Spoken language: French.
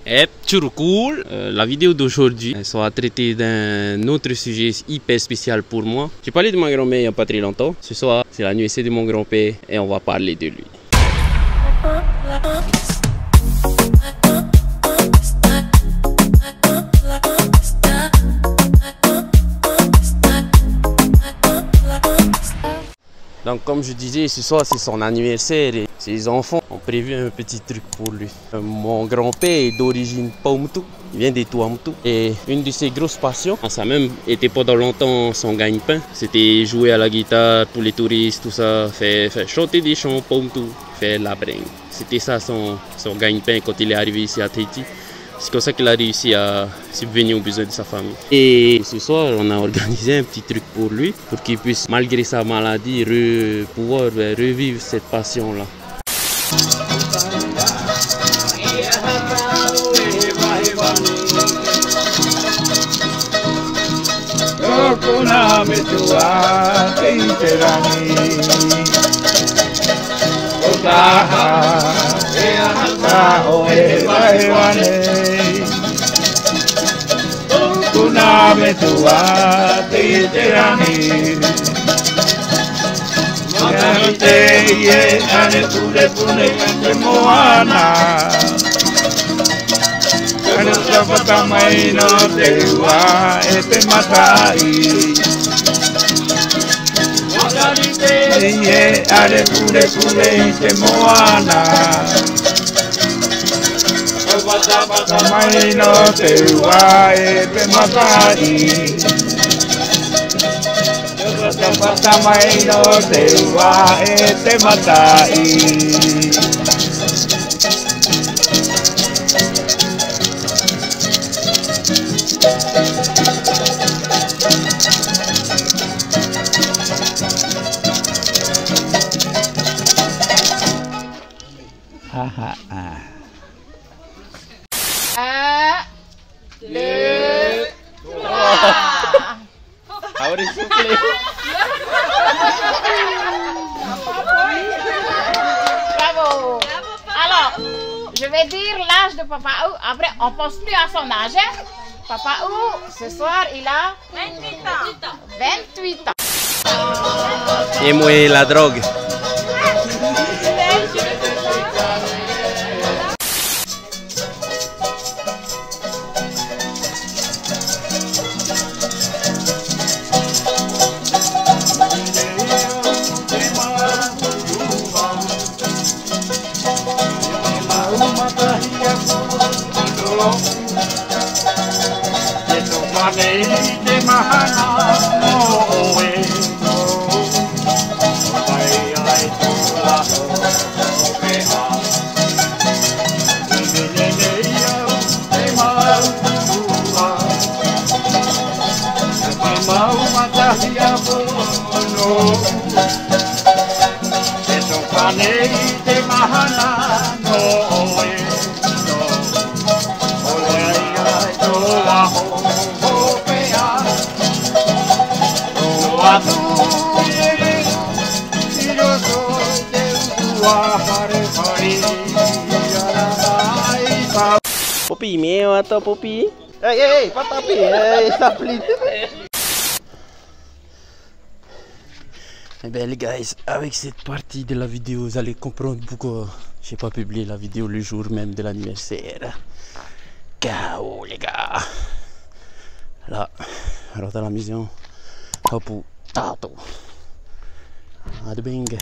Hep, cool. La vidéo d'aujourd'hui sera traitée d'un autre sujet hyper spécial pour moi. J'ai parlé de ma grand-mère il n'y a pas très longtemps. Ce soir, c'est l'anniversaire de mon grand-père et on va parler de lui. Donc comme je disais, ce soir c'est son anniversaire et ses enfants ont prévu un petit truc pour lui. Mon grand-père est d'origine Paumotu, il vient des Tuamotu. Et une de ses grosses passions, ça a même été pendant longtemps son gagne-pain, c'était jouer à la guitare pour les touristes, tout ça, faire chanter des chants Paumotu, faire la bringue. C'était ça son gagne-pain quand il est arrivé ici à Tahiti. C'est comme ça qu'il a réussi à subvenir aux besoins de sa famille. Et ce soir, on a organisé un petit truc pour lui, pour qu'il puisse, malgré sa maladie, pouvoir revivre cette passion-là. Bravo. Alors, je vais dire l'âge de Papa Ou. Après, on pense plus à son âge. Hein? Papa Ou, ce soir, il a 28 ans. 28 ans. Et moi, la drogue. Poppy, meu atau Poppy? Hey, pas taper, stop please. Eh bien les guys, avec cette partie de la vidéo, vous allez comprendre pourquoi j'ai pas publié la vidéo le jour même de l'anniversaire. KO les gars. Là, rentre à la maison. Hop, tato. Adbing.